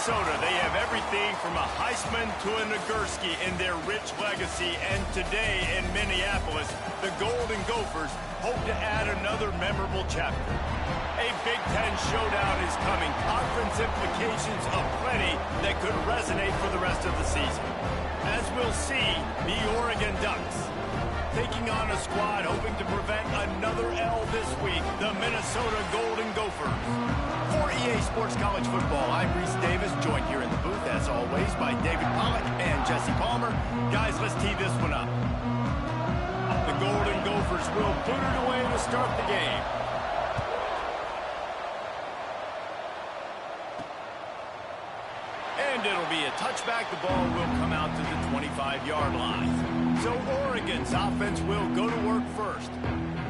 Minnesota, they have everything from a Heisman to a Nagurski in their rich legacy. And today in Minneapolis, the Golden Gophers hope to add another memorable chapter. A Big Ten showdown is coming. Conference implications aplenty that could resonate for the rest of the season. As we'll see, the Oregon Ducks taking on a squad hoping to prevent another L this week, the Minnesota Golden Gophers. For EA Sports College Football, I'm Reese Davis, joined here in the booth, as always, by David Pollack and Jesse Palmer. Guys, let's tee this one up. The Golden Gophers will put it away to start the game. And it'll be a touchback. The ball will come out to the 25-yard line. So Oregon's offense will go to work first.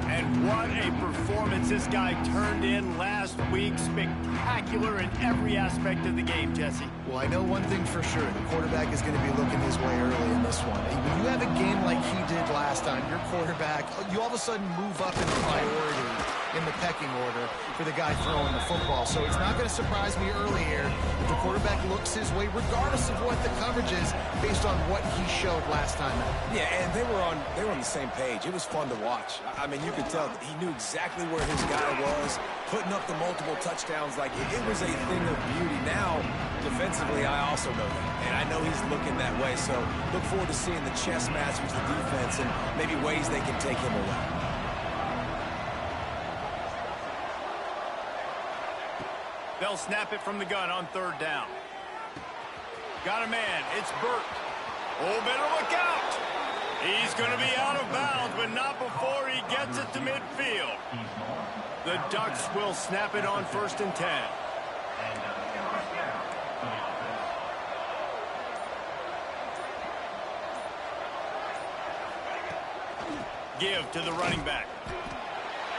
And what a performance this guy turned in last week. Spectacular in every aspect of the game, Jesse. Well, I know one thing for sure. The quarterback is going to be looking his way early in this one. And when you have a game like he did last time, your quarterback, you all of a sudden move up in priority in the pecking order for the guy throwing the football. So it's not going to surprise me early here if the quarterback looks his way, regardless of what the coverage is, based on what he showed last time out. Yeah, and they were on the same page. It was fun to watch. I mean, you could tell that he knew exactly where his guy was, putting up the multiple touchdowns. Like, it was a thing of beauty. Now, defensively, I also know that. And I know he's looking that way. So look forward to seeing the chess match with the defense and maybe ways they can take him away. They'll snap it from the gun on third down. Got a man. It's Burt. Oh, better look out. He's going to be out of bounds, but not before he gets it to midfield. The Ducks will snap it on 1st and 10. Give to the running back.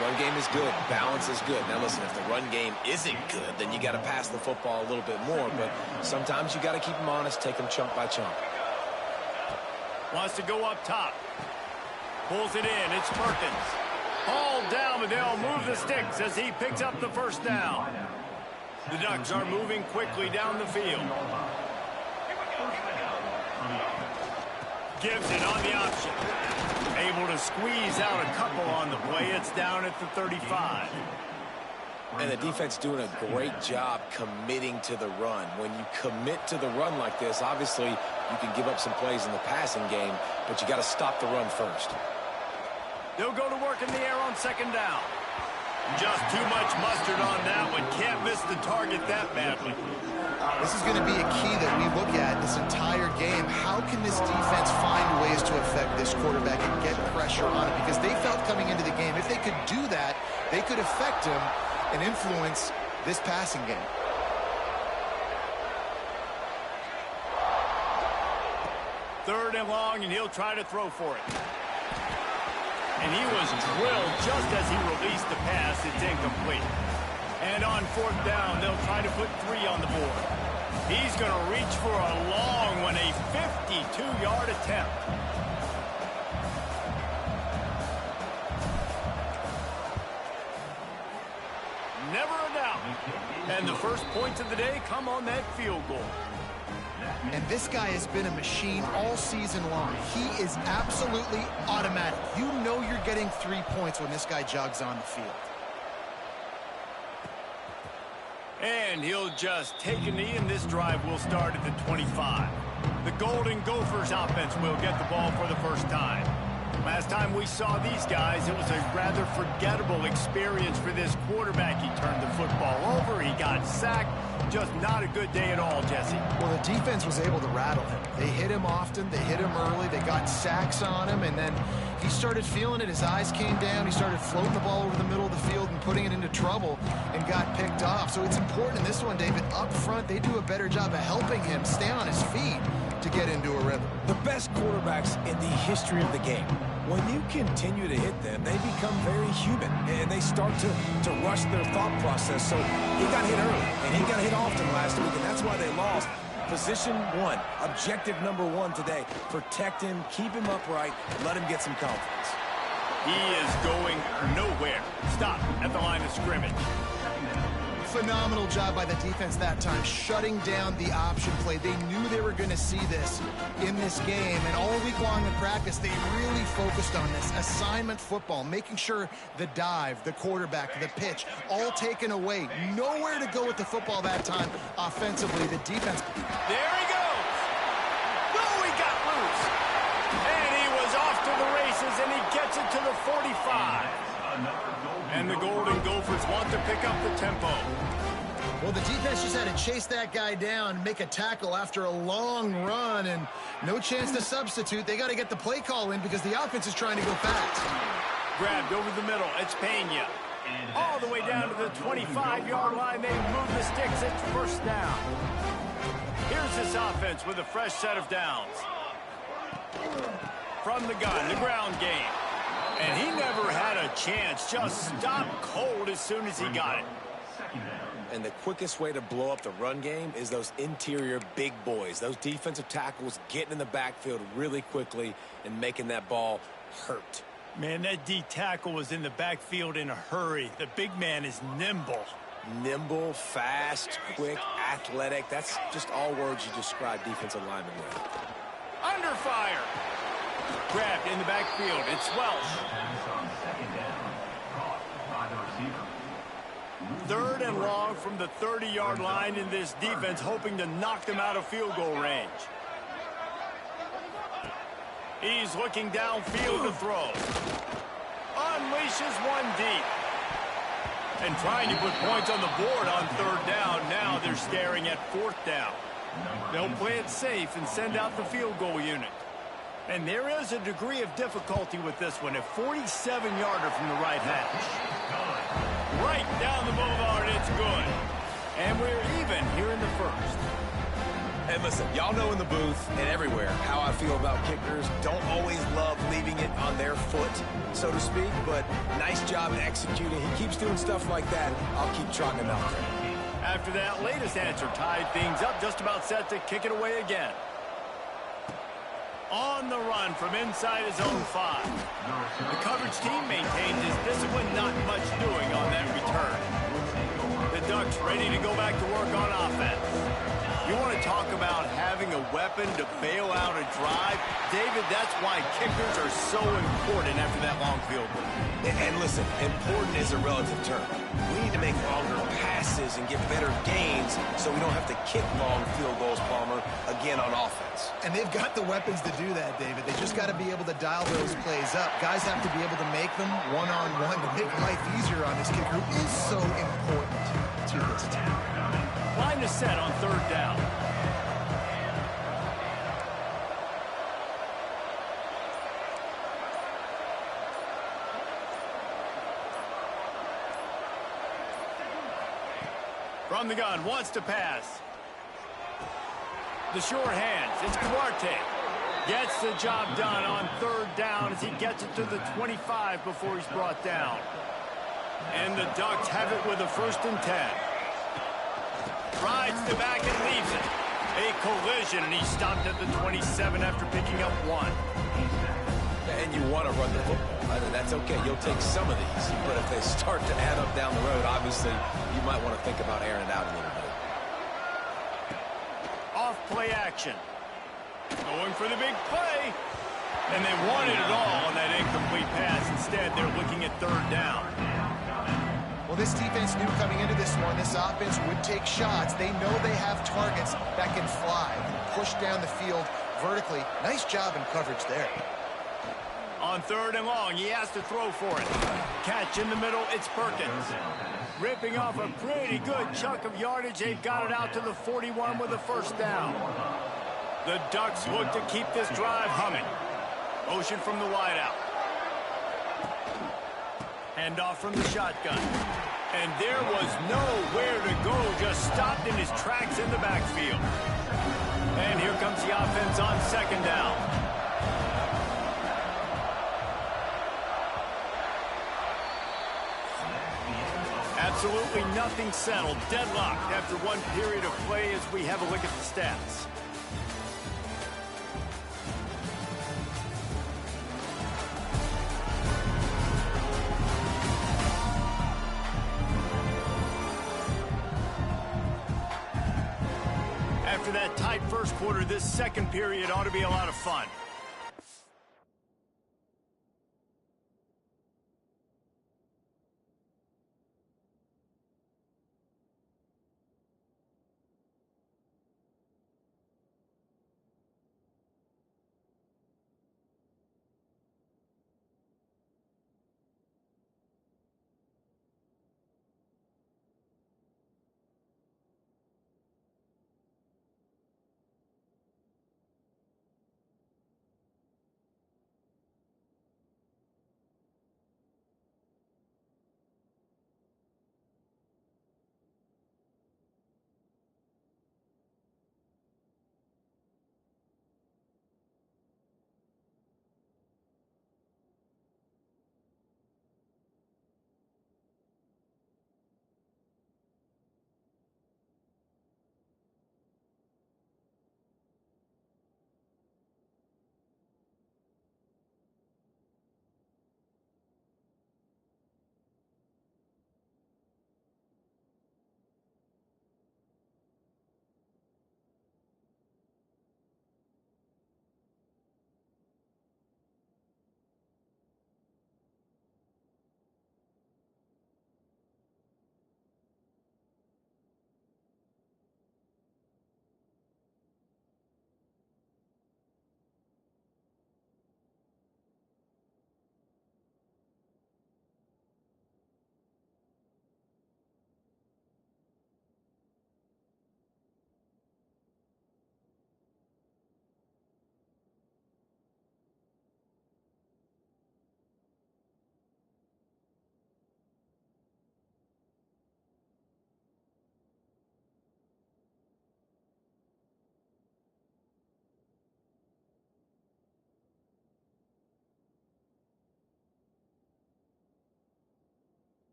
Run game is good. Balance is good. Now, listen, if the run game isn't good, then you got to pass the football a little bit more. But sometimes you got to keep them honest, take them chunk by chunk. Wants to go up top. Pulls it in. It's Perkins. Ball down, but they'll move the sticks as he picks up the first down. The Ducks are moving quickly down the field. Gives it on the option. Able to squeeze out a couple on the play. It's down at the 35. And the defense doing a great job committing to the run. When you commit to the run like this, obviously you can give up some plays in the passing game, but you got to stop the run first. They'll go to work in the air on 2nd down. Just too much mustard on that one. Can't miss the target that badly. This is going to be a key that we look at this entire game. How can this defense find ways to affect this quarterback and get pressure on him? Because they felt coming into the game, if they could do that, they could affect him and influence this passing game. Third and long, and he'll try to throw for it. And he was drilled just as he released the pass. It's incomplete. And on 4th down, they'll try to put 3 on the board. He's going to reach for a long one, a 52-yard attempt. Never a doubt. And the first points of the day come on that field goal. And this guy has been a machine all season long. He is absolutely automatic. You know you're getting 3 points when this guy jogs on the field. And he'll just take a knee, and this drive will start at the 25. The Golden Gophers offense will get the ball for the first time. Last time we saw these guys, it was a rather forgettable experience for this quarterback. He turned the football over, he got sacked. Just not a good day at all, Jesse. Well, the defense was able to rattle him. They hit him often, they hit him early, they got sacks on him, and then he started feeling it. His eyes came down, he started floating the ball over the middle of the field and putting it into trouble and got picked off. So it's important in this one, David, up front, they do a better job of helping him stay on his feet to get into a rhythm. The best quarterbacks in the history of the game, when you continue to hit them, they become very human, and they start to rush their thought process. So he got hit early, and he got hit often last week, and that's why they lost. Position 1, objective number 1 today. Protect him, keep him upright, let him get some confidence. He is going nowhere. Stop at the line of scrimmage. Phenomenal job by the defense that time, shutting down the option play. They knew they were going to see this in this game, and all week long in practice, they really focused on this assignment football, making sure the dive, the quarterback, the pitch, all taken away. Nowhere to go with the football that time offensively. The defense. There he goes. Oh, he got loose. And he was off to the races, and he gets it to the 45. And the Golden Gophers want to pick up the tempo. Well, the defense just had to chase that guy down, make a tackle after a long run, and no chance to substitute. They got to get the play call in because the offense is trying to go fast. Grabbed over the middle. It's Pena. All the way down to the 25-yard line. They move the sticks. It's first down. Here's this offense with a fresh set of downs. From the gun, the ground game. And he never had a chance. Just stopped cold as soon as he got it. And the quickest way to blow up the run game is those interior big boys, those defensive tackles getting in the backfield really quickly and making that ball hurt. Man, that D tackle was in the backfield in a hurry. The big man is nimble. Nimble, fast, quick, athletic. That's just all words you describe defensive linemen with. Under fire. Grabbed in the backfield. It's Welsh. Third and long from the 30-yard line in this defense, hoping to knock them out of field goal range. He's looking downfield to throw. Unleashes one deep. And trying to put points on the board on third down. Now they're staring at fourth down. They'll play it safe and send out the field goal unit. And there is a degree of difficulty with this one. A 47-yarder from the right hash. Right down the boulevard, it's good. And we're even here in the first. And listen, y'all know in the booth and everywhere how I feel about kickers. Don't always love leaving it on their foot, so to speak, but nice job executing. He keeps doing stuff like that. I'll keep trotting him out there. After that latest answer tied things up, just about set to kick it away again. On the run from inside his own 5. The coverage team maintains his discipline, not much doing on that return. The Ducks ready to go back to work on offense. You want to talk about having a weapon to bail out a drive? David, that's why kickers are so important after that long field goal. And listen, important is a relative term. We need to make longer passes and get better gains so we don't have to kick long field goals, Palmer, again on offense. And they've got the weapons to do that, David. They just got to be able to dial those plays up. Guys have to be able to make them one-on-one to make life easier on this kicker, who is so important to this team. Line is set on third down. From the gun, wants to pass. The short hands, it's Duarte. Gets the job done on third down as he gets it to the 25 before he's brought down. And the Ducks have it with a 1st and 10. Rides the back and leaves it. A collision, and he stopped at the 27 after picking up 1. And you want to run the football. That's okay. You'll take some of these. But if they start to add up down the road, obviously, you might want to think about airing it out a little bit. Off play action. Going for the big play. And they wanted it all on that incomplete pass. Instead, they're looking at third down. Well, this defense knew coming into this one, this offense would take shots. They know they have targets that can fly, push down the field vertically. Nice job in coverage there. On third and long, he has to throw for it. Catch in the middle, it's Perkins. Ripping off a pretty good chunk of yardage. They've got it out to the 41 with a 1st down. The Ducks look to keep this drive humming. Motion from the wideout. Handoff from the shotgun. And there was nowhere to go. Just stopped in his tracks in the backfield. And here comes the offense on 2nd down. Absolutely nothing settled. Deadlocked after one period of play as we have a look at the stats. that tight first quarter, this second period ought to be a lot of fun.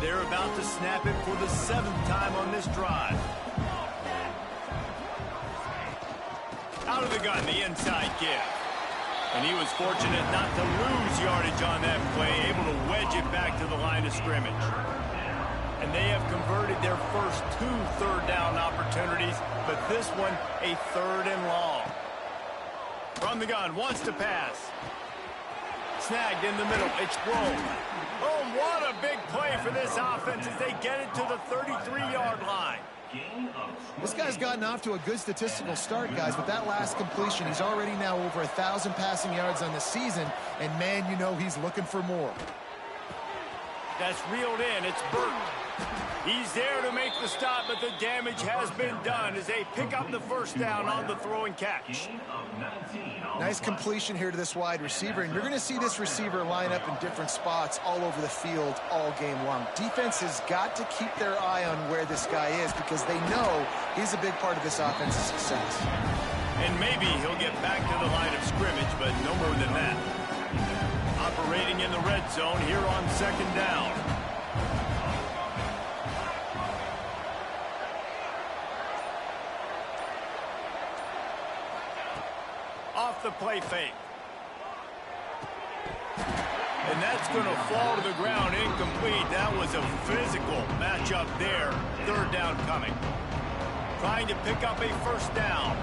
They're about to snap it for the 7th time on this drive. Out of the gun, the inside give. And he was fortunate not to lose yardage on that play, able to wedge it back to the line of scrimmage. And they have converted their first 2 third-down opportunities, but this one a 3rd and long. From the gun, wants to pass. Snagged in the middle, it's Grove. Oh, what a big play for this offense as they get it to the 33-yard line. This guy's gotten off to a good statistical start, guys. With that last completion, he's already now over 1,000 passing yards on the season, and man, you know he's looking for more. That's reeled in. It's Burton. He's there to make the stop, but the damage has been done as they pick up the first down on the throw and catch. Nice completion here to this wide receiver, and you're going to see this receiver line up in different spots all over the field all game long. Defense has got to keep their eye on where this guy is because they know he's a big part of this offense's success. And maybe he'll get back to the line of scrimmage, but no more than that. operating in the red zone here on second down. Off the play fake. And that's going to fall to the ground incomplete. That was a physical matchup there. Third down coming. Trying to pick up a first down.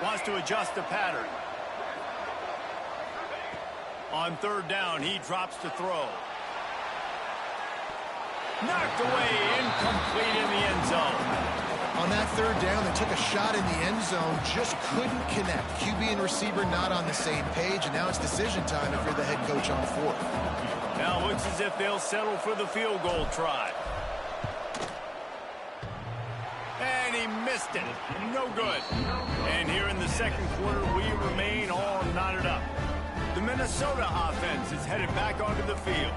Wants to adjust the pattern. On third down, he drops to throw. Knocked away, incomplete in the end zone. On that third down, they took a shot in the end zone, just couldn't connect. QB and receiver not on the same page, and now it's decision time if you're the head coach on fourth. Now it looks as if they'll settle for the field goal try. And he missed it. No good. And here in the second quarter, we remain all knotted up. The Minnesota offense is headed back onto the field.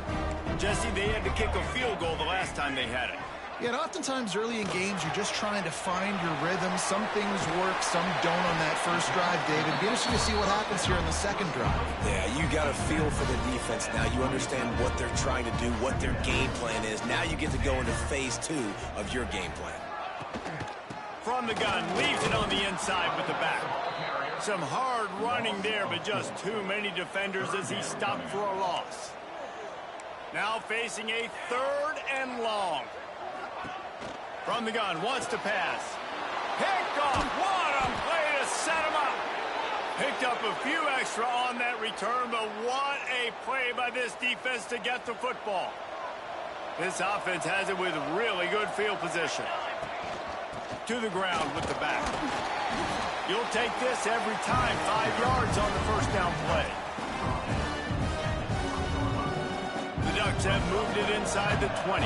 Jesse, they had to kick a field goal the last time they had it. Yeah, and oftentimes early in games, you're just trying to find your rhythm. Some things work, some don't on that first drive, David. Be interesting to see what happens here in the second drive. Yeah, you got a feel for the defense now. You understand what they're trying to do, what their game plan is. Now you get to go into phase 2 of your game plan. From the gun, leaves it on the inside with the back. Some hard running there, but just too many defenders as he stopped for a loss. Now facing a third and long. From the gun, wants to pass. Picked off. What a play to set him up. Picked up a few extra on that return, but what a play by this defense to get the football. This offense has it with really good field position. To the ground with the back. You'll take this every time. 5 yards on the first down play. The Ducks have moved it inside the 20.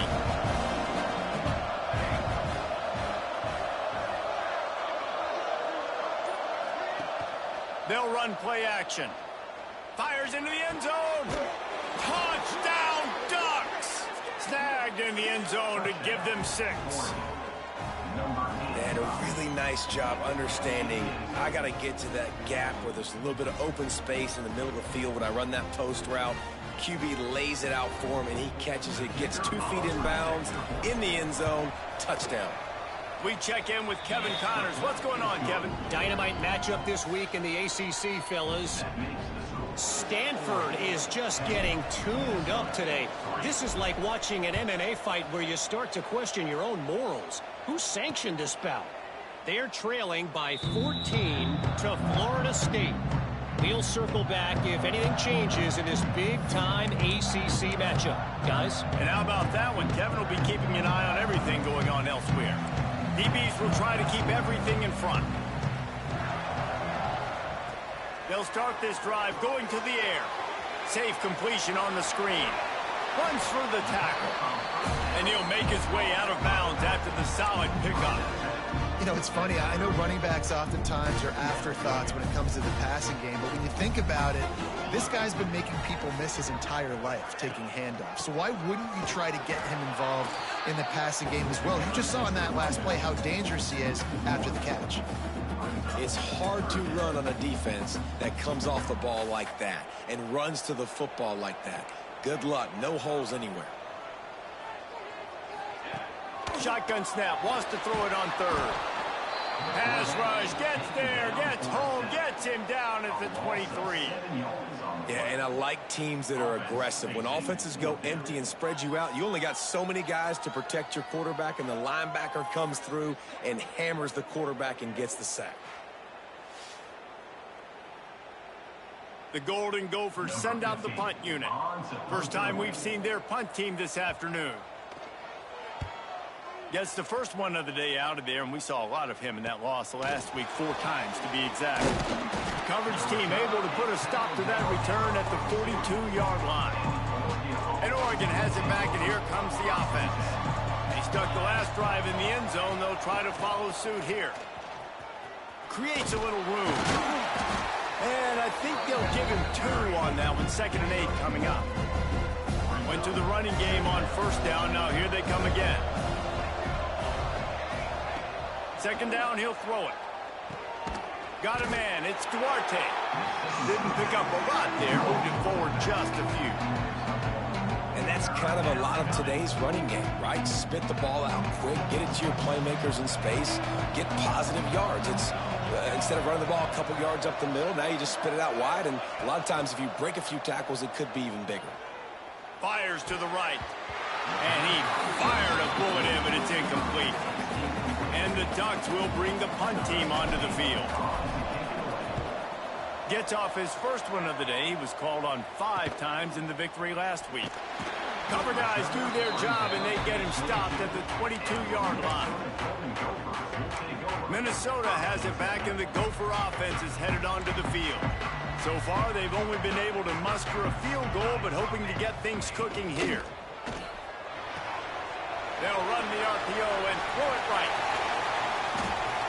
They'll run play action. Fires into the end zone. Touchdown, Ducks! Snagged in the end zone to give them 6. They had a really nice job understanding I got to get to that gap where there's a little bit of open space in the middle of the field when I run that post route. QB lays it out for him, and he catches it, gets 2 feet in bounds, in the end zone, touchdown. We check in with Kevin Connors. What's going on, Kevin? Dynamite matchup this week in the ACC, fellas. Stanford is just getting tuned up today. This is like watching an MMA fight where you start to question your own morals. Who sanctioned this bout? They're trailing by 14 to Florida State. We'll circle back if anything changes in this big-time ACC matchup. Guys? And how about that one? Kevin will be keeping an eye on everything going on elsewhere. DBs will try to keep everything in front. They'll start this drive going to the air. Safe completion on the screen. Runs for the tackle. And he'll make his way out of bounds after the solid pickup. You know, it's funny. I know running backs oftentimes are afterthoughts when it comes to the passing game, but when you think about it, this guy's been making people miss his entire life taking handoffs. So why wouldn't you try to get him involved in the passing game as well? You just saw in that last play how dangerous he is after the catch. It's hard to run on a defense that comes off the ball like that and runs to the football like that. Good luck. No holes anywhere. Shotgun snap. Wants to throw it on third. Pass rush. Gets there. Gets home. Gets him down at the 23. Yeah, and I like teams that are aggressive. When offenses go empty and spread you out, you only got so many guys to protect your quarterback, and the linebacker comes through and hammers the quarterback and gets the sack. The Golden Gophers send out the punt unit. First time we've seen their punt team this afternoon. Gets the first one of the day out of there, and we saw a lot of him in that loss last week, 4 times to be exact. Coverage team able to put a stop to that return at the 42-yard line. And Oregon has it back, and here comes the offense. They stuck the last drive in the end zone. They'll try to follow suit here. Creates a little room. And I think they'll give him 2 on that one, 2nd and 8 coming up. Went to the running game on first down. Now here they come again. second down, he'll throw it. Got a man. It's Duarte. Didn't pick up a lot there. Moved it forward just a few. And that's kind of a lot of today's running game, right? Spit the ball out quick, get it to your playmakers in space, get positive yards. It's instead of running the ball a couple yards up the middle, now you just spit it out wide, and a lot of times if you break a few tackles, it could be even bigger. Fires to the right. And he fired a bullet in, but it's incomplete. And the Ducks will bring the punt team onto the field. Gets off his first one of the day. He was called on 5 times in the victory last week. Cover guys do their job, and they get him stopped at the 22-yard line. Minnesota has it back, and the Gopher offense is headed onto the field. So far, they've only been able to muster a field goal, but hoping to get things cooking here. They'll run the RPO and throw it right.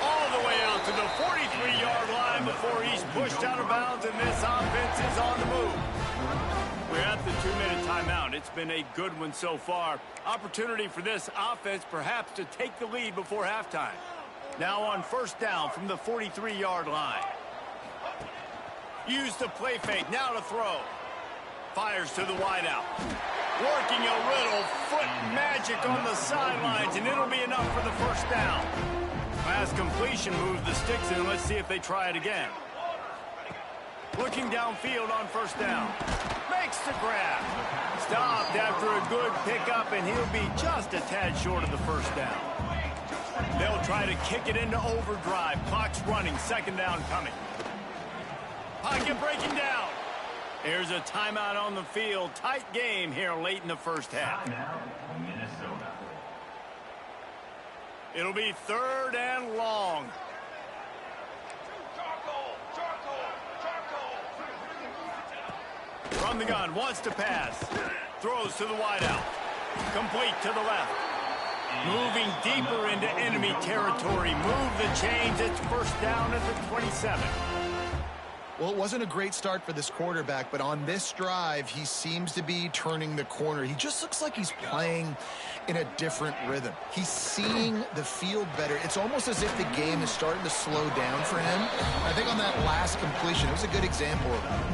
All the way out to the 43-yard line before he's pushed out of bounds, and this offense is on the move. We're at the 2-minute timeout. It's been a good one so far. Opportunity for this offense perhaps to take the lead before halftime. Now on first down from the 43-yard line. Use the play fake. Now to throw. Fires to the wideout. Working a little foot magic on the sidelines, and it'll be enough for the first down. Pass completion moves the sticks in. Let's see if they try it again. Looking downfield on first down. Makes the grab. Stopped after a good pickup, and he'll be just a tad short of the first down. They'll try to kick it into overdrive. Clock's running. Second down coming. Pocket breaking down. There's a timeout on the field. Tight game here late in the first half. It'll be 3rd and long. From the gun, wants to pass. Throws to the wideout. Complete to the left. Moving deeper into enemy territory. Move the chains. It's first down at the 27. Well, it wasn't a great start for this quarterback, but on this drive, he seems to be turning the corner. He just looks like he's playing in a different rhythm. He's seeing the field better. It's almost as if the game is starting to slow down for him. I think on that last completion, it was a good example of that.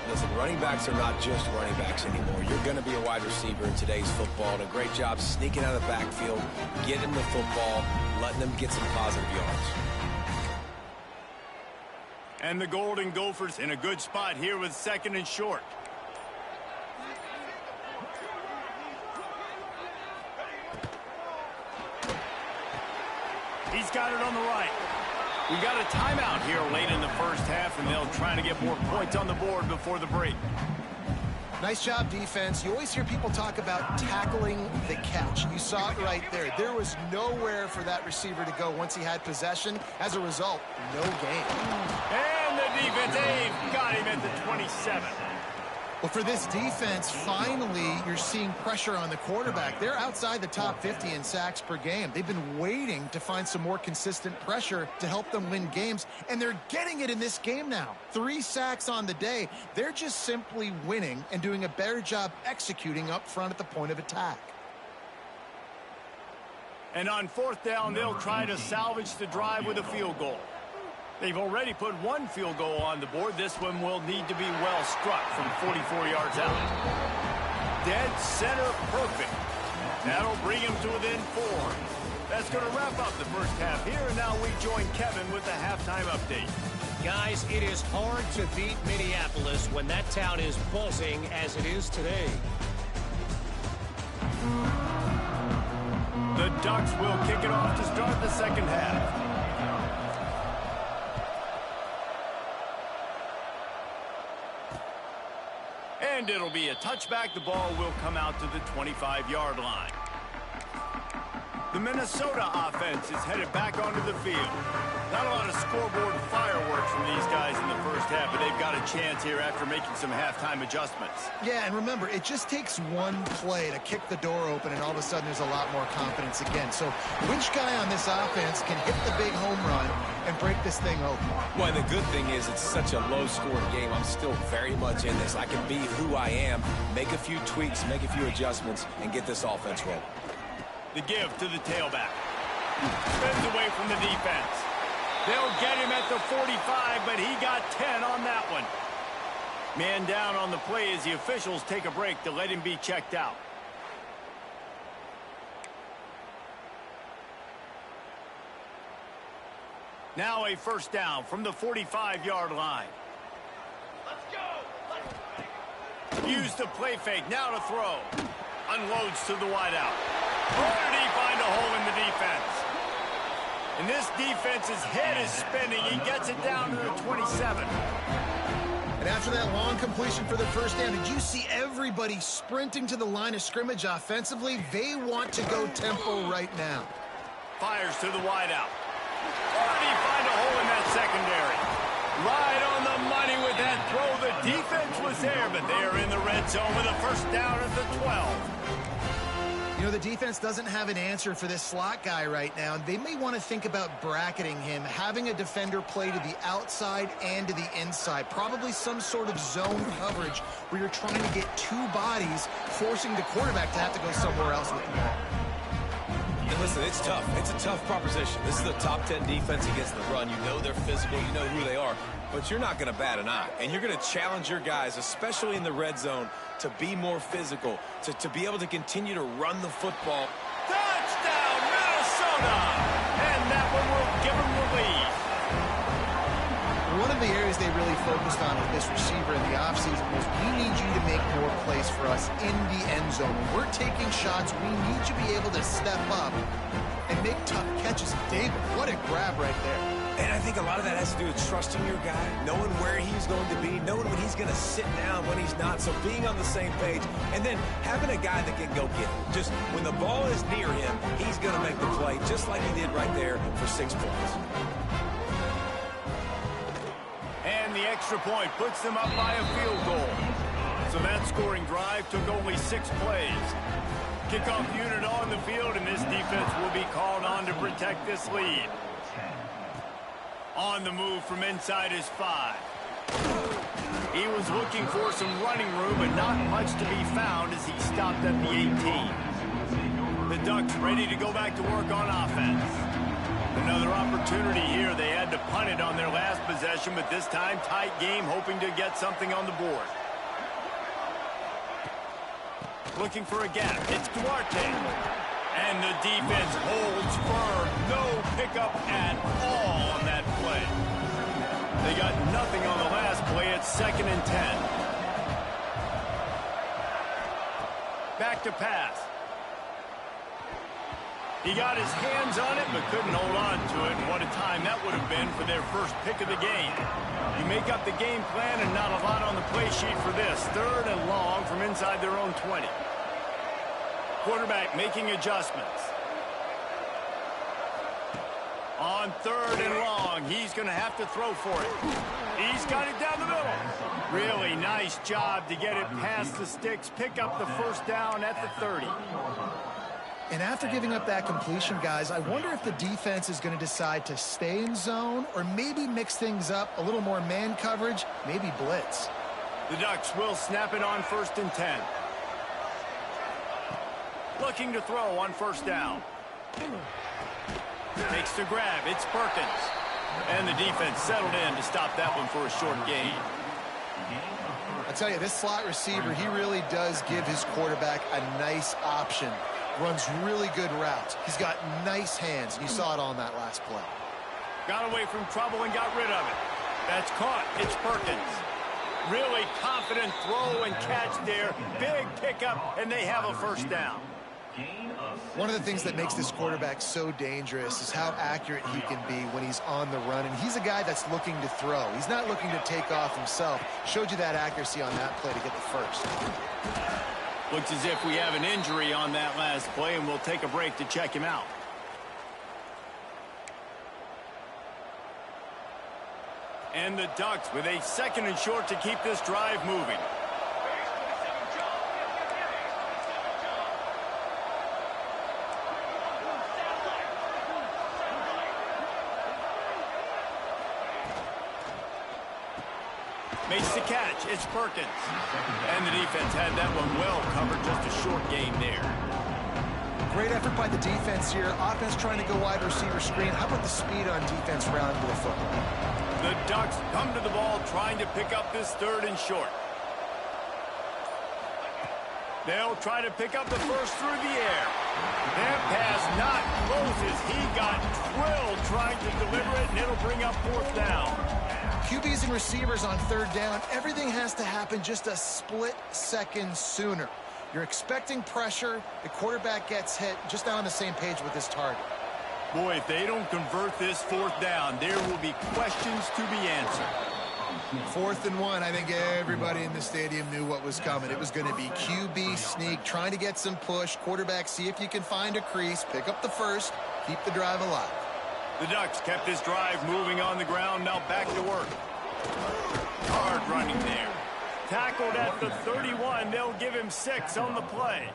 Listen, running backs are not just running backs anymore. You're going to be a wide receiver in today's football, and a great job sneaking out of the backfield, getting the football, letting them get some positive yards. And the Golden Gophers in a good spot here with 2nd and short. He's got it on the right. We got a timeout here late in the first half, and they'll try to get more points on the board before the break. Nice job, defense. You always hear people talk about tackling the catch. You saw it right there. There was nowhere for that receiver to go once he had possession. As a result, no gain. And the defense, they've got him at the 27. Well, for this defense, finally, you're seeing pressure on the quarterback. They're outside the top 50 in sacks per game. They've been waiting to find some more consistent pressure to help them win games, and they're getting it in this game now. 3 sacks on the day. They're just simply winning and doing a better job executing up front at the point of attack. And on 4th down, they'll try to salvage the drive with a field goal. They've already put 1 field goal on the board. This one will need to be well struck from 44 yards out. Dead center perfect. That'll bring him to within 4. That's going to wrap up the first half here. And now we join Kevin with the halftime update. Guys, it is hard to beat Minneapolis when that town is buzzing as it is today. The Ducks will kick it off to start the second half. And it'll be a touchback. The ball will come out to the 25-yard line. The Minnesota offense is headed back onto the field. Not a lot of scoreboard fireworks from these guys in the first half, but they've got a chance here after making some halftime adjustments. Yeah, and remember, it just takes one play to kick the door open, and all of a sudden there's a lot more confidence again. So which guy on this offense can hit the big home run and break this thing open? Well, the good thing is it's such a low-scoring game. I'm still very much in this. I can be who I am, make a few tweaks, make a few adjustments, and get this offense rolling. The give to the tailback. Spins away from the defense. They'll get him at the 45, but he got 10 on that one. Man down on the play as the officials take a break to let him be checked out. Now a first down from the 45-yard line. Let's go. Use the play fake. Now to throw. Unloads to the wideout. Where did he find a hole in the defense? And this defense's head is spinning. He gets it down to the 27. And after that long completion for the first down, did you see everybody sprinting to the line of scrimmage offensively? They want to go tempo right now. Fires to the wideout. Where did he find a hole in that secondary? Right on the money with that throw. The defense was there, but they are in the red zone with a first down at the 12. You know, the defense doesn't have an answer for this slot guy right now. They may want to think about bracketing him, having a defender play to the outside and to the inside. Probably some sort of zone coverage where you're trying to get two bodies, forcing the quarterback to have to go somewhere else with the ball. And listen, it's tough. It's a tough proposition. This is the top 10 defense against the run. You know they're physical. You know who they are. But you're not going to bat an eye. And you're going to challenge your guys, especially in the red zone, to be more physical, to be able to continue to run the football. Touchdown, Minnesota! And that one will give them the lead. One of the areas they really focused on with this receiver in the offseason was, we need you to make more plays for us in the end zone. When we're taking shots, we need you to be able to step up and make tough catches. David, what a grab right there. And I think a lot of that has to do with trusting your guy, knowing where he's going to be, knowing when he's going to sit down, when he's not. So being on the same page, and then having a guy that can go get it. Just when the ball is near him, he's going to make the play, just like he did right there for 6 points. And the extra point puts them up by a field goal. So that scoring drive took only 6 plays. Kickoff unit on the field, and this defense will be called on to protect this lead. On the move from inside his 5. He was looking for some running room, but not much to be found as he stopped at the 18. The Ducks ready to go back to work on offense. Another opportunity here. They had to punt it on their last possession, but this time tight game, hoping to get something on the board. Looking for a gap. It's Duarte. And the defense holds firm. No pickup at all on that play. They got nothing on the last play. It's 2nd and 10. Back to pass. He got his hands on it, but couldn't hold on to it. And what a time that would have been for their first pick of the game. You make up the game plan and not a lot on the play sheet for this. 3rd and long from inside their own 20. Quarterback making adjustments. On 3rd and long, he's going to have to throw for it. He's got it down the middle. Really nice job to get it past the sticks, pick up the first down at the 30. And after giving up that completion, guys, I wonder if the defense is going to decide to stay in zone or maybe mix things up, a little more man coverage, maybe blitz. The Ducks will snap it on 1st and 10. Looking to throw on 1st down. Takes the grab. It's Perkins. And the defense settled in to stop that one for a short gain. I tell you, this slot receiver, he really does give his quarterback a nice option. Runs really good routes. He's got nice hands. You saw it on that last play. Got away from trouble and got rid of it. That's caught. It's Perkins. Really confident throw and catch there. Big pickup, and they have a first down. One of the things that makes this quarterback so dangerous is how accurate he can be when he's on the run. And he's a guy that's looking to throw. He's not looking to take off himself. Showed you that accuracy on that play to get the first. Looks as if we have an injury on that last play, and we'll take a break to check him out. And the Ducks with a 2nd and short to keep this drive moving. Makes the catch. It's Perkins. And the defense had that one well covered. Just a short game there. Great effort by the defense here. Offense trying to go wide receiver screen. How about the speed on defense rounding to the football? The Ducks come to the ball trying to pick up this 3rd and short. They'll try to pick up the first through the air. That pass not close as he got drilled trying to deliver it, and it'll bring up 4th down. QBs and receivers on 3rd down, everything has to happen just a split second sooner. You're expecting pressure, the quarterback gets hit, just not on the same page with his target. Boy, if they don't convert this 4th down, there will be questions to be answered. 4th and 1, I think everybody in the stadium knew what was coming. It was going to be QB sneak, trying to get some push, quarterback see if you can find a crease, pick up the first, keep the drive alive. The Ducks kept this drive moving on the ground, now back to work. Hard running there. Tackled at the 31, they'll give him 6 on the play.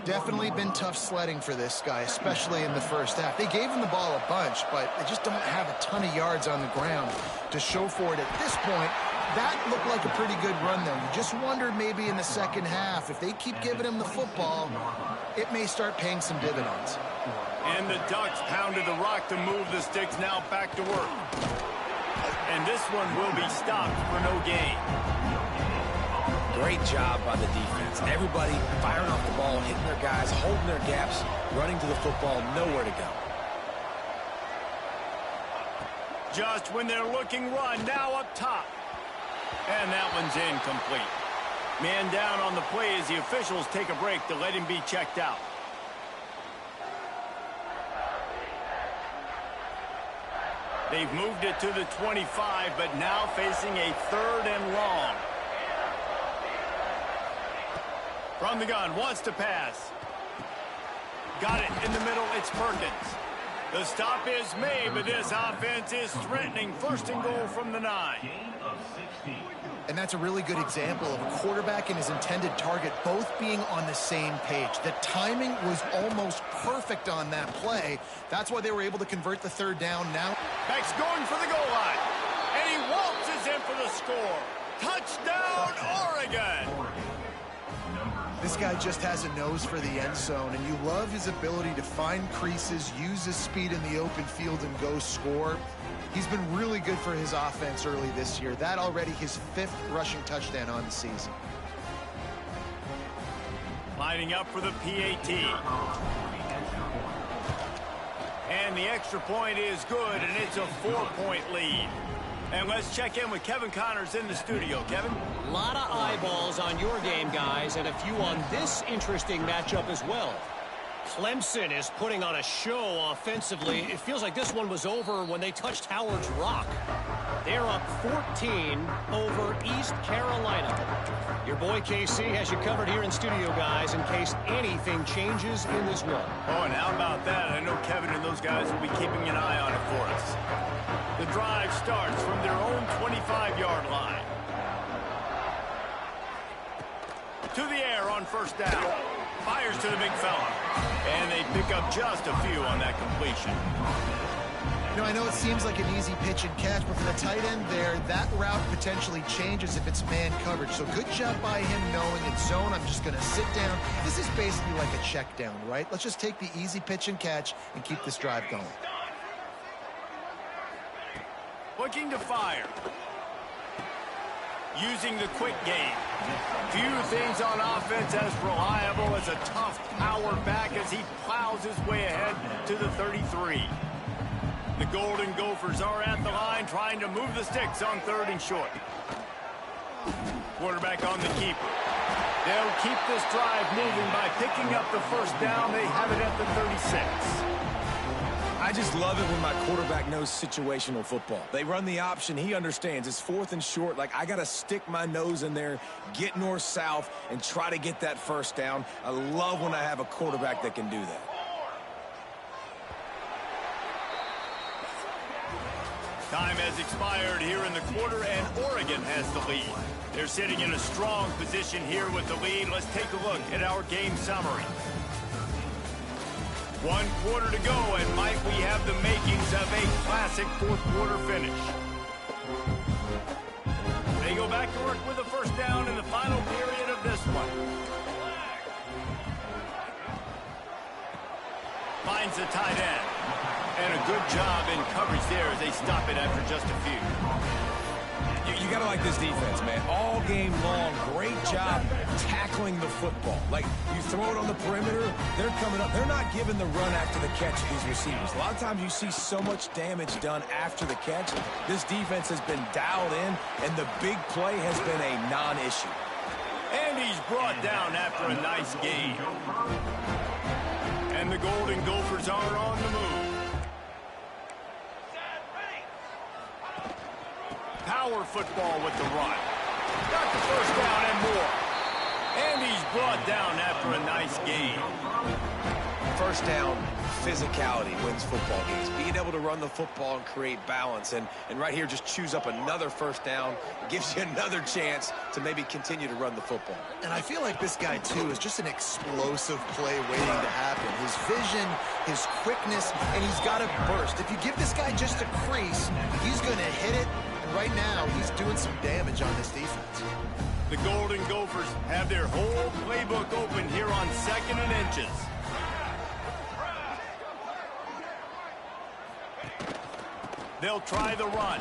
Definitely been tough sledding for this guy, especially in the first half. They gave him the ball a bunch, but they just don't have a ton of yards on the ground to show for it at this point. That looked like a pretty good run, though. You just wondered maybe in the second half, if they keep giving him the football, it may start paying some dividends. And the Ducks pounded the rock to move the sticks, now back to work. And this one will be stopped for no gain. Great job by the defense. Everybody firing off the ball, hitting their guys, holding their gaps, running to the football, nowhere to go. Just when they're looking run, now up top. And that one's incomplete. Man down on the play as the officials take a break to let him be checked out. They've moved it to the 25, but now facing a 3rd and long. From the gun, wants to pass. Got it in the middle, it's Perkins. The stop is made, but this offense is threatening 1st and goal from the 9. And that's a really good example of a quarterback and his intended target both being on the same page. The timing was almost perfect on that play. That's why they were able to convert the 3rd down now. Beck's going for the goal line. And he waltzes in for the score. Touchdown, Oregon! This guy just has a nose for the end zone, and you love his ability to find creases, use his speed in the open field, and go score. He's been really good for his offense early this year. That already his 5th rushing touchdown on the season. Lining up for the PAT. And the extra point is good, and it's a 4-point lead. And let's check in with Kevin Connors in the studio. Kevin? A lot of eyeballs on your game, guys, and a few on this interesting matchup as well. Clemson is putting on a show offensively. It feels like this one was over when they touched Howard's Rock. They're up 14 over East Carolina. Your boy KC has you covered here in studio, guys, in case anything changes in this one. Oh, and how about that? I know Kevin and those guys will be keeping an eye on it for us. The drive starts from their own 25-yard line. To the air on 1st down. Fires to the big fella. And they pick up just a few on that completion. You know, I know it seems like an easy pitch and catch, but for the tight end there, that route potentially changes if it's man coverage. So good job by him knowing it's zone. I'm just going to sit down. This is basically like a check down, right? Let's just take the easy pitch and catch and keep this drive going. Looking to fire. Using the quick game. Few things on offense as reliable as a tough power back as he plows his way ahead to the 33. The Golden Gophers are at the line trying to move the sticks on 3rd and short. Quarterback on the keeper. They'll keep this drive moving by picking up the 1st down. They have it at the 36. I just love it when my quarterback knows situational football. They run the option. He understands. It's 4th and short. Like, I got to stick my nose in there, get north-south, and try to get that 1st down. I love when I have a quarterback that can do that. Time has expired here in the quarter, and Oregon has the lead. They're sitting in a strong position here with the lead. Let's take a look at our game summary. 1 quarter to go, and might we have the makings of a classic 4th quarter finish. They go back to work with a 1st down in the final period of this one. finds the tight end. And a good job in coverage there as they stop it after just a few. You got to like this defense, man. All game long, great job tackling the football. Like, you throw it on the perimeter, they're coming up. They're not giving the run after the catch to these receivers. A lot of times you see so much damage done after the catch. This defense has been dialed in, and the big play has been a non-issue. And he's brought down after a nice gain. And the Golden Gophers are on the move. Power football with the run. Got the first down and more. And he's brought down after a nice gain. First down, physicality wins football games. Being able to run the football and create balance. And right here, just choose up another first down. Gives you another chance to maybe continue to run the football. And I feel like this guy, too, is just an explosive play waiting to happen. His vision, his quickness, and he's got a burst. If you give this guy just a crease, he's going to hit it. And right now, he's doing some damage on this defense. The Golden Gophers have their whole playbook open here on 2nd and inches. They'll try the run.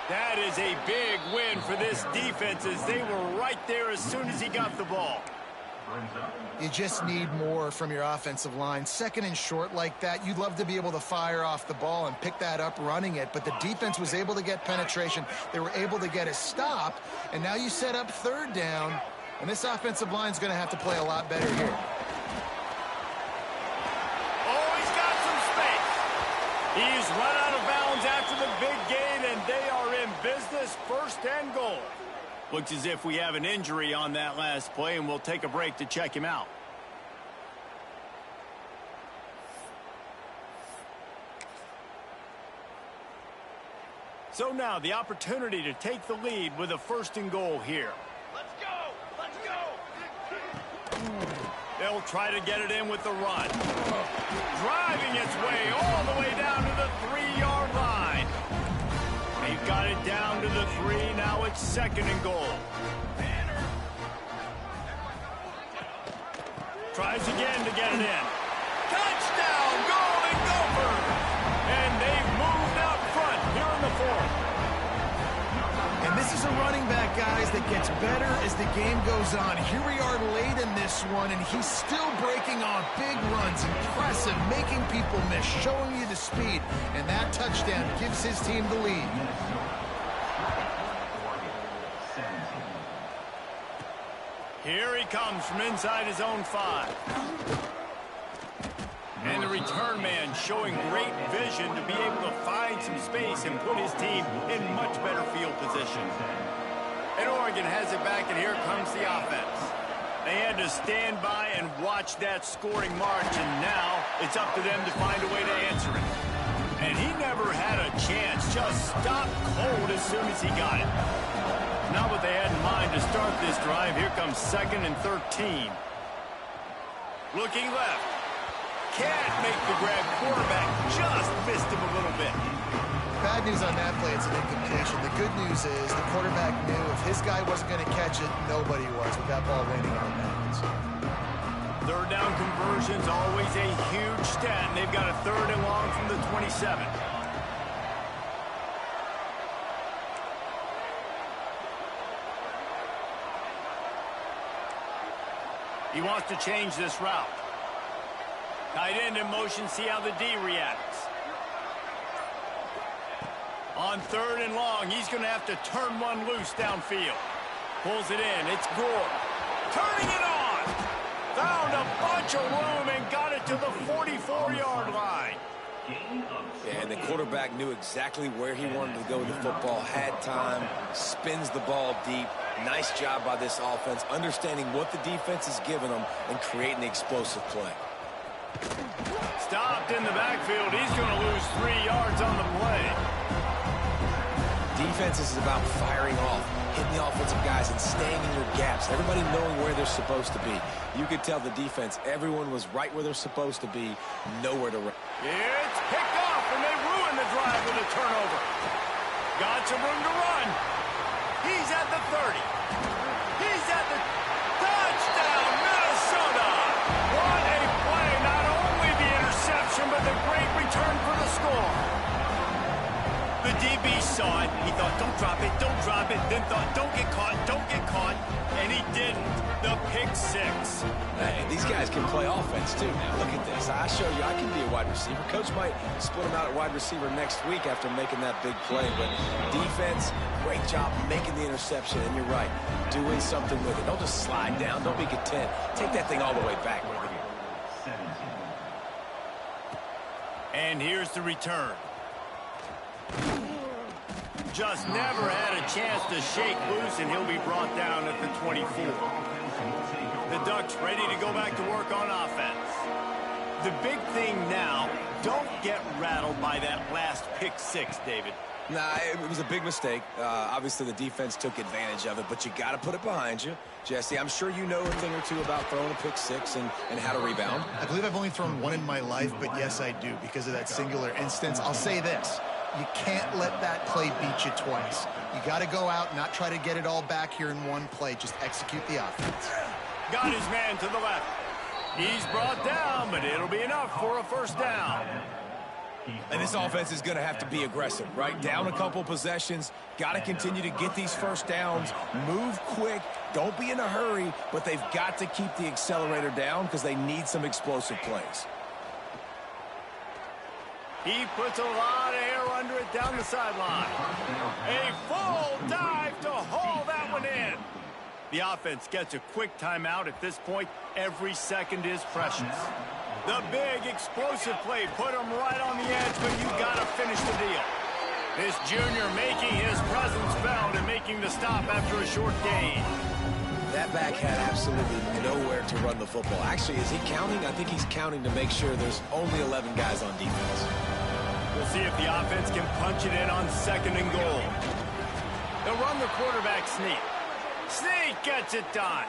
That is a big win for this defense as they were right there as soon as he got the ball. You just need more from your offensive line. 2nd and short like that, you'd love to be able to fire off the ball and pick that up running it, but the defense was able to get penetration. They were able to get a stop, and now you set up 3rd down, and this offensive line is going to have to play a lot better here. Oh, he's got some space. He's run out of bounds after the big gain, and they are in business, 1st and goal. Looks as if we have an injury on that last play, and we'll take a break to check him out. So now the opportunity to take the lead with a 1st and goal here. Let's go! Let's go! They'll try to get it in with the run. Driving its way all the way down to the 3-yard line. They've got it down to the 3. Now it's 2nd and goal. Tries again to get it in. Touchdown, Golden Gophers! And they've moved out front here in the 4th. And this is a running back, guys, that gets better as the game goes on. Here we are late in this one, and he's still breaking on big runs. Impressive, making people miss, showing you the speed. And that touchdown gives his team the lead. Here he comes from inside his own 5. And the return man showing great vision to be able to find some space and put his team in much better field position. And Oregon has it back, and here comes the offense. They had to stand by and watch that scoring march, and now it's up to them to find a way to answer it. And he never had a chance, just stopped cold as soon as he got it. Not what they had in mind to start this drive. Here comes 2nd and 13. Looking left. Can't make the grab. Quarterback just missed him a little bit. Bad news on that play, it's an incompletion. The good news is the quarterback knew if his guy wasn't going to catch it, nobody was with that ball landing on bounds. 3rd down conversion's always a huge stat, and they've got a 3rd and long from the 27. He wants to change this route. Tight end in motion, see how the D reacts. On 3rd and long, he's going to have to turn one loose downfield. Pulls it in, it's Gore. Turning it on! Found a bunch of room and got it to the 44-yard line. Yeah, and the quarterback knew exactly where he wanted to go with the football, had time, spins the ball deep. Nice job by this offense, understanding what the defense is giving them and creating the explosive play. Stopped in the backfield. He's going to lose 3 yards on the play. Defense is about firing off, hitting the offensive guys and staying in your gaps. Everybody knowing where they're supposed to be. You could tell the defense, everyone was right where they're supposed to be, nowhere to run. It's picked off, and they ruin the drive with a turnover. Got some room to run. He's at the 30. He's at the touchdown, Minnesota. What a play. Not only the interception, but The DB saw it. He thought, don't drop it, then thought, don't get caught, and he didn't. The pick six. Hey, these guys can play offense, too. Now, look at this. I show you I can be a wide receiver. Coach might split him out at wide receiver next week after making that big play, but defense, great job making the interception, and you're right, doing something with it. Don't just slide down. Don't be content. Take that thing all the way back. And here's the return. Just never had a chance to shake loose, and he'll be brought down at the 24. The Ducks ready to go back to work on offense. The big thing now, don't get rattled by that last pick six, David. Nah, it was a big mistake. Obviously, the defense took advantage of it, but you got to put it behind you. Jesse, I'm sure you know a thing or two about throwing a pick six and how to rebound. I believe I've only thrown one in my life, but yes, I do, because of that singular instance. I'll say this. You can't let that play beat you twice. You got to go out and not try to get it all back here in one play. Just execute the offense. Got his man to the left. He's brought down, but it'll be enough for a first down. And this offense is going to have to be aggressive, right? Down a couple possessions. Got to continue to get these first downs. Move quick. Don't be in a hurry, but they've got to keep the accelerator down because they need some explosive plays. He puts a lot of air under it down the sideline. A full dive to haul that one in. The offense gets a quick timeout at this point. Every second is precious. The big explosive play put him right on the edge, but you got to finish the deal. This junior making his presence felt and making the stop after a short gain. That back had absolutely nowhere to run the football. Actually, is he counting? I think he's counting to make sure there's only 11 guys on defense. We'll see if the offense can punch it in on second and goal. They'll run the quarterback sneak. Sneak gets it done.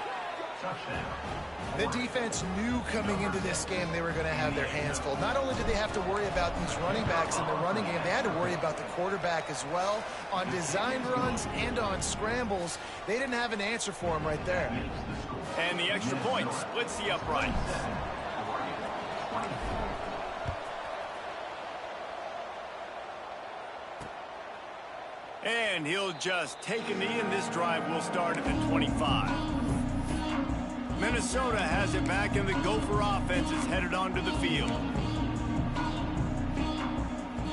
The defense knew coming into this game they were going to have their hands full. Not only did they have to worry about these running backs in the running game, they had to worry about the quarterback as well. On designed runs and on scrambles, they didn't have an answer for him right there. And the extra point splits the uprights. And he'll just take a knee, and this drive will start at the 25. Minnesota has it back, and the Gopher offense is headed onto the field.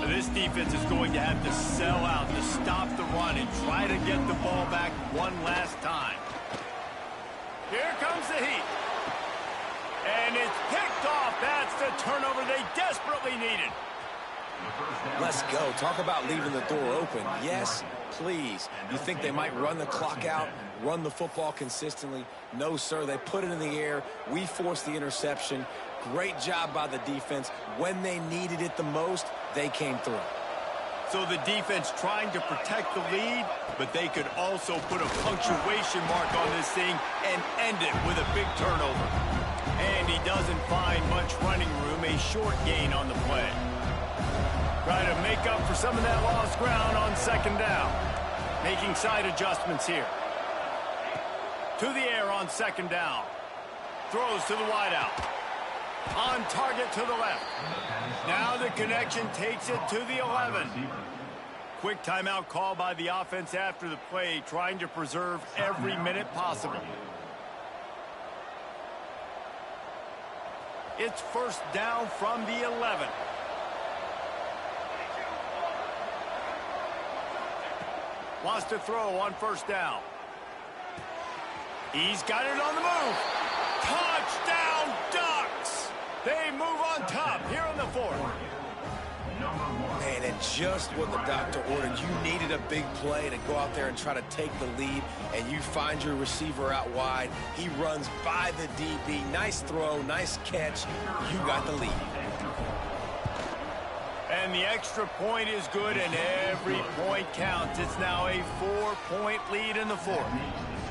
This defense is going to have to sell out to stop the run and try to get the ball back one last time. Here comes the heat. And it's picked off. That's the turnover they desperately needed. Let's go. Talk about leaving the door open. Yes, please. You think they might run the clock out, run the football consistently? No, sir. They put it in the air. We forced the interception. Great job by the defense. When they needed it the most, they came through. So the defense trying to protect the lead, but they could also put a punctuation mark on this thing and end it with a big turnover. And he doesn't find much running room, a short gain on the play. Try to make up for some of that lost ground on second down. Making side adjustments here. To the air on second down. Throws to the wideout. On target to the left. Now the connection takes it to the 11. Quick timeout call by the offense after the play, trying to preserve every minute possible. It's first down from the 11. Wants to throw on first down. He's got it on the move. Touchdown, Ducks! They move on top here in the fourth. Man, and just what the doctor ordered. You needed a big play to go out there and try to take the lead, and you find your receiver out wide. He runs by the DB. Nice throw, nice catch. You got the lead. And the extra point is good, and every point counts. It's now a 4-point lead in the fourth.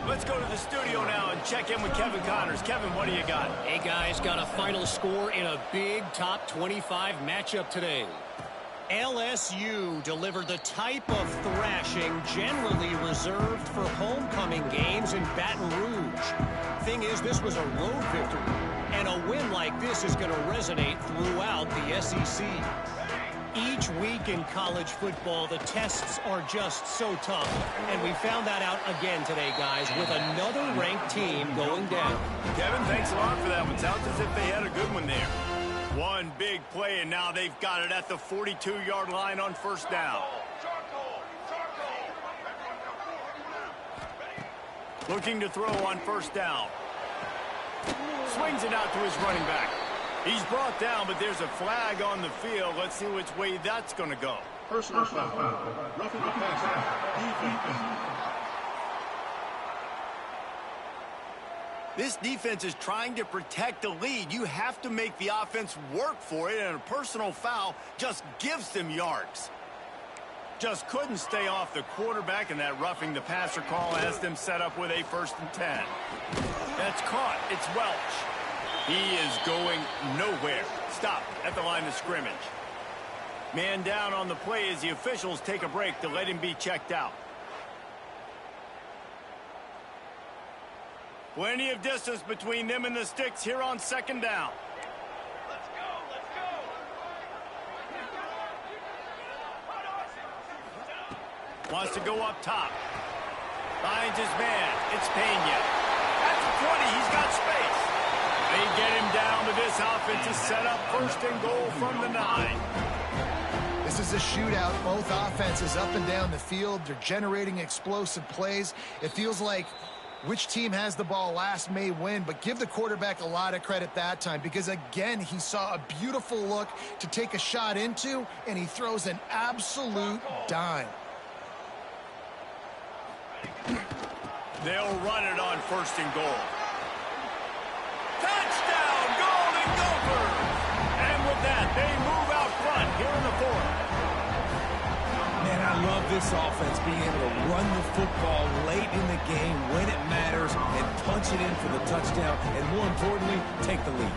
Let's go to the studio now and check in with Kevin Connors. Kevin, what do you got? Hey, guys, got a final score in a big top 25 matchup today. LSU delivered the type of thrashing generally reserved for homecoming games in Baton Rouge. Thing is, this was a road victory, and a win like this is going to resonate throughout the SEC. Each week in college football, the tests are just so tough. And we found that out again today, guys, with another ranked team going down. Kevin, thanks a lot for that one. Sounds as if they had a good one there. One big play, and now they've got it at the 42-yard line on first down. Looking to throw on first down. Swings it out to his running back. He's brought down, but there's a flag on the field. Let's see which way that's going to go. Personal foul. Roughing the passer. This defense is trying to protect the lead. You have to make the offense work for it, and a personal foul just gives them yards. Just couldn't stay off the quarterback, and that roughing the passer call has them set up with a 1st and 10. That's caught. It's Welch. He is going nowhere. Stop at the line of scrimmage. Man down on the play as the officials take a break to let him be checked out. Plenty of distance between them and the sticks here on second down. Let's go, let's go. Wants to go up top. Finds his man. It's Pena. At the 20, he's got space. They get him down, but this offense is set up 1st and goal from the 9. This is a shootout. Both offenses up and down the field. They're generating explosive plays. It feels like which team has the ball last may win, but give the quarterback a lot of credit that time because, again, he saw a beautiful look to take a shot into, and he throws an absolute dime. They'll run it on 1st and goal. Touchdown, Golden Gophers! And with that, they move out front here in the 4th. Man, I love this offense being able to run the football late in the game when it matters and punch it in for the touchdown and, more importantly, take the lead.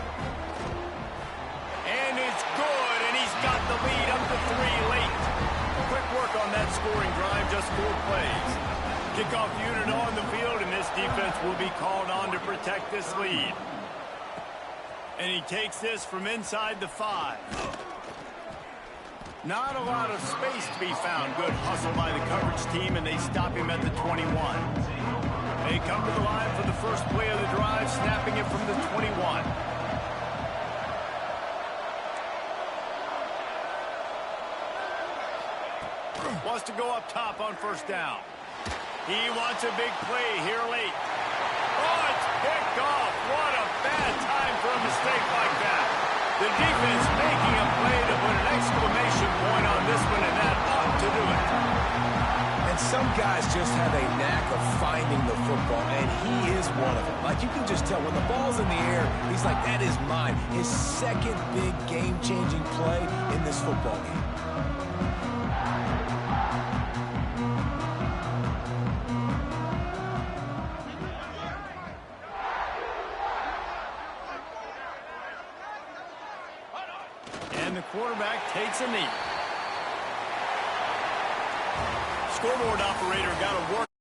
And it's good, and he's got the lead up to 3 late. Quick work on that scoring drive, just 4 plays. Kickoff unit on the field, and this defense will be called on to protect this lead. And he takes this from inside the 5. Not a lot of space to be found. Good hustle by the coverage team, and they stop him at the 21. They come to the line for the first play of the drive, snapping it from the 21. Wants to go up top on first down. He wants a big play here late. Oh, it's picked off. What a bad time for a mistake like that. The defense making a play to put an exclamation point on this one, and that ought to do it. And some guys just have a knack of finding the football, and he is one of them. Like, you can just tell when the ball's in the air, he's like, that is mine. His second big game-changing play in this football game. And the quarterback takes a knee. Scoreboard operator got to work.